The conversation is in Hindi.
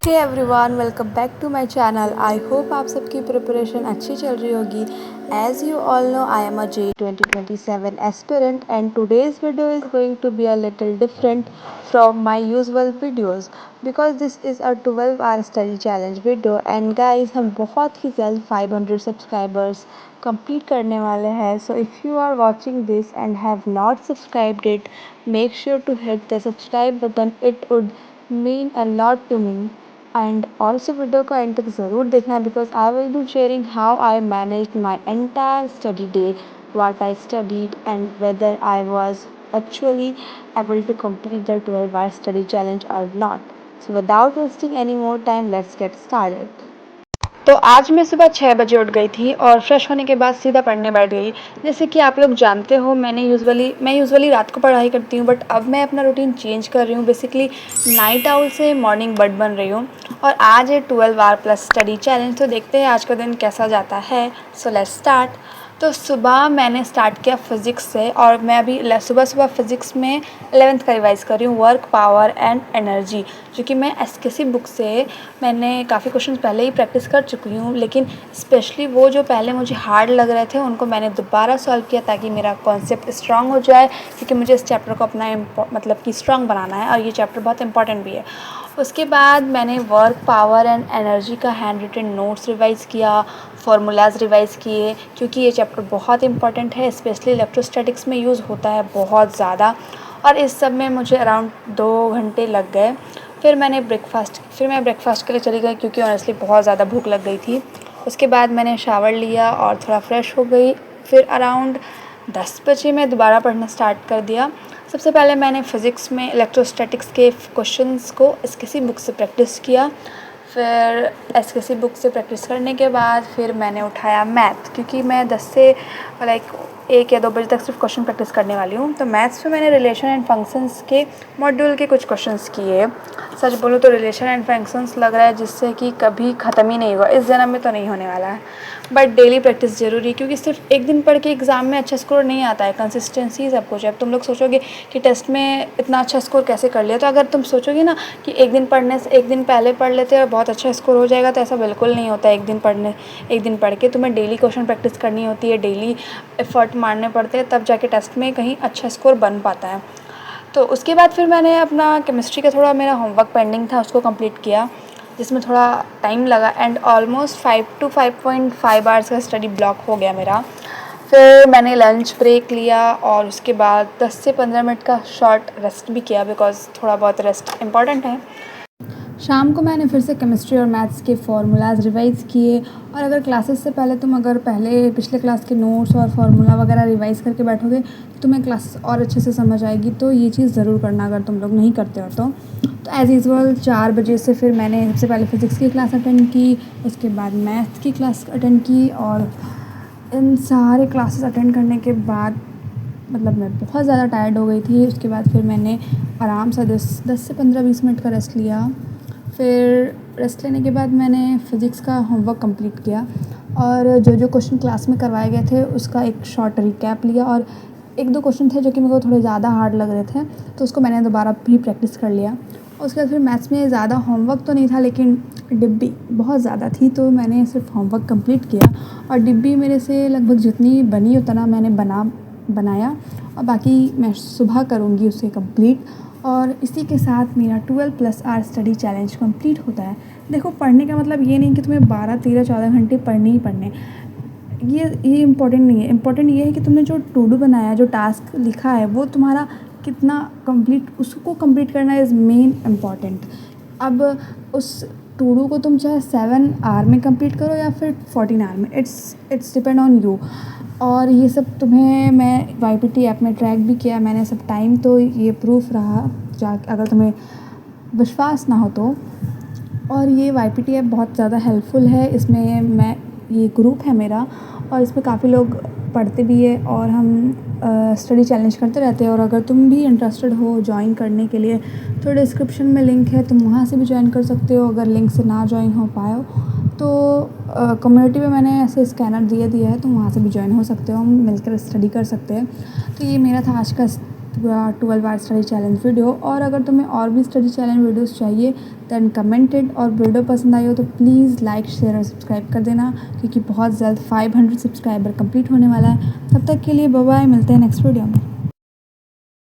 Hey everyone, welcome back to my channel. I hope आप सबकी प्रिपरेशन अच्छी चल रही होगी। As you all know, I am a JEE 2027 aspirant and today's video is going to be a little different from my usual videos because this is a 12-hour study challenge video and guys, हम बहुत ही जल्द 500 सब्सक्राइबर्स कंप्लीट करने वाले हैं। So if you are watching this and have not subscribed it, make sure to hit the subscribe button. It would mean a lot to me and also video को एंड तक ज़रूर देखना because I will be sharing how I manage my entire study day, what I studied and whether I was actually able to complete the 12-hour study challenge or not. So without wasting any more time, let's get started. तो आज मैं सुबह 6 बजे उठ गई थी और फ्रेश होने के बाद सीधा पढ़ने बैठ गई। जैसे कि आप लोग जानते हो, मैं यूजुअली रात को पढ़ाई करती हूँ, बट अब मैं अपना रूटीन चेंज कर रही हूँ। बेसिकली नाइट आउल से मॉर्निंग बर्ड बन रही हूँ और आज है 12 आवर प्लस स्टडी चैलेंज। तो देखते हैं आज का दिन कैसा जाता है। So let's start. तो सुबह मैंने स्टार्ट किया फ़िज़िक्स से और मैं अभी सुबह फ़िज़िक्स में 11th का रिवाइज़ कर रही हूँ, वर्क, पावर एंड एनर्जी, जो कि मैं एसकेसी बुक से मैंने काफ़ी क्वेश्चन पहले ही प्रैक्टिस कर चुकी हूँ, लेकिन स्पेशली वो जो पहले मुझे हार्ड लग रहे थे उनको मैंने दोबारा सॉल्व किया ताकि मेरा कॉन्सेप्ट स्ट्रांग हो जाए, क्योंकि मुझे इस चैप्टर को अपना मतलब कि स्ट्रांग बनाना है और ये चैप्टर बहुत इंपॉर्टेंट भी है। उसके बाद मैंने वर्क, पावर एंड एनर्जी का हैंड रिटन नोट्स रिवाइज़ किया, फार्मूलाज रिवाइज़ किए, क्योंकि ये चैप्टर बहुत इंपॉर्टेंट है, स्पेशली इलेक्ट्रोस्टैटिक्स में यूज़ होता है बहुत ज़्यादा, और इस सब में मुझे अराउंड 2 घंटे लग गए। फिर मैं ब्रेकफास्ट के लिए चली गई क्योंकि ऑनेस्टली बहुत ज़्यादा भूख लग गई थी। उसके बाद मैंने शावर लिया और थोड़ा फ्रेश हो गई। फिर अराउंड 10 बजे मैं दोबारा पढ़ना स्टार्ट कर दिया। सबसे पहले मैंने फ़िज़िक्स में इलेक्ट्रोस्टैटिक्स के क्वेश्चंस को एसकेसी बुक से प्रैक्टिस किया। फिर एसकेसी बुक से प्रैक्टिस करने के बाद फिर मैंने उठाया मैथ, क्योंकि मैं 10 से लाइक 1 या 2 बजे तक सिर्फ क्वेश्चन प्रैक्टिस करने वाली हूँ। तो मैथ्स में मैंने रिलेशन एंड फंक्शंस के मॉड्यूल के कुछ क्वेश्चंस किए। सच बोलूँ तो रिलेशन एंड फंक्शंस लग रहा है जिससे कि कभी ख़त्म ही नहीं होगा, इस जन्म में तो नहीं होने वाला है, बट डेली प्रैक्टिस ज़रूरी है, क्योंकि सिर्फ एक दिन पढ़ के एग्ज़ाम में अच्छा स्कोर नहीं आता है, कंसिस्टेंसी सब कुछ है। अब तुम लोग सोचोगे कि टेस्ट में इतना अच्छा स्कोर कैसे कर लिया, तो अगर तुम सोचोगे ना कि एक दिन पढ़ने से एक दिन पहले पढ़ लेते और बहुत अच्छा स्कोर हो जाएगा, तो ऐसा बिल्कुल नहीं होता है। एक दिन पढ़ के तुम्हें डेली क्वेश्चन प्रैक्टिस करनी होती है, डेली एफर्ट मारने पड़ते हैं, तब जाके टेस्ट में कहीं अच्छा स्कोर बन पाता है। तो उसके बाद फिर मैंने अपना केमिस्ट्री का थोड़ा मेरा होमवर्क पेंडिंग था, उसको कंप्लीट किया, जिसमें थोड़ा टाइम लगा एंड ऑलमोस्ट 5 to 5.5 आवर्स का स्टडी ब्लॉक हो गया मेरा। फिर मैंने लंच ब्रेक लिया और उसके बाद 10 से 15 मिनट का शॉर्ट रेस्ट भी किया, बिकॉज़ थोड़ा बहुत रेस्ट इम्पॉर्टेंट है। शाम को मैंने फिर से केमिस्ट्री और मैथ्स के फार्मूलाज रिवाइज़ किए, और अगर क्लासेस से पहले तुम अगर पहले पिछले क्लास के नोट्स और फार्मूला वगैरह रिवाइज़ करके बैठोगे तो तुम्हें क्लास और अच्छे से समझ आएगी। तो ये चीज़ ज़रूर करना अगर तुम लोग नहीं करते हो तो एज़ यूजुअल 4 बजे से फिर मैंने सबसे पहले फ़िज़िक्स की क्लास अटेंड की, उसके बाद मैथ्स की क्लास अटेंड की, और इन सारे क्लासेस अटेंड करने के बाद मतलब मैं बहुत ज़्यादा टायर्ड हो गई थी। उसके बाद फिर मैंने आराम से 10 से 15-20 मिनट का रेस्ट लिया। फिर रेस्ट लेने के बाद मैंने फ़िज़िक्स का होमवर्क कंप्लीट किया और जो क्वेश्चन क्लास में करवाए गए थे उसका एक शॉर्ट रिकैप लिया, और 1-2 क्वेश्चन थे जो कि मेरे को थोड़े ज़्यादा हार्ड लग रहे थे, तो उसको मैंने दोबारा भी प्रैक्टिस कर लिया। उसके बाद फिर मैथ्स में ज़्यादा होमवर्क तो नहीं था, लेकिन डिब्बी बहुत ज़्यादा थी, तो मैंने सिर्फ होमवर्क कंप्लीट किया, और डिब्बी मेरे से लगभग जितनी बनी उतना मैंने बनाया, और बाकी मैं सुबह करूँगी उसे कंप्लीट। और इसी के साथ मेरा 12+ आवर स्टडी चैलेंज कंप्लीट होता है। देखो, पढ़ने का मतलब ये नहीं कि तुम्हें 12, 13, 14 घंटे पढ़ने ही पढ़ने, ये इम्पोर्टेंट नहीं है। इम्पोर्टेंट ये है कि तुमने जो टू डू बनाया, जो टास्क लिखा है, वो तुम्हारा कितना कंप्लीट, उसको कंप्लीट करना इज़ मेन इम्पॉर्टेंट। अब उस टू डू को तुम चाहे 7 आवर में कंप्लीट करो या फिर 14 आवर में, इट्स डिपेंड ऑन यू। और ये सब तुम्हें मैं YPT ऐप में ट्रैक भी किया मैंने सब टाइम, तो ये प्रूफ रहा, अगर तुम्हें विश्वास ना हो तो। और ये YPT ऐप बहुत ज़्यादा हेल्पफुल है। इसमें ये ग्रुप है मेरा, और इसमें काफ़ी लोग पढ़ते भी है, और हम स्टडी चैलेंज करते रहते हैं। और अगर तुम भी इंटरेस्टेड हो ज्वाइन करने के लिए तो डिस्क्रिप्शन में लिंक है, तुम वहाँ से भी ज्वाइन कर सकते हो। अगर लिंक से ना ज्वाइन हो पाए तो कम्युनिटी में मैंने ऐसे स्कैनर दिया है, तुम वहाँ से भी ज्वाइन हो सकते हो, हम मिलकर स्टडी कर सकते हैं। तो ये मेरा था आज का 12 आवर स्टडी चैलेंज वीडियो। और अगर तुम्हें और भी स्टडी चैलेंज वीडियोस चाहिए दैन कमेंटेड, और वीडियो पसंद आई हो तो प्लीज़ लाइक शेयर और सब्सक्राइब कर देना, क्योंकि बहुत जल्द 500 सब्सक्राइबर कंप्लीट होने वाला है। तब तक के लिए बाय बाय, मिलते हैं नेक्स्ट वीडियो में।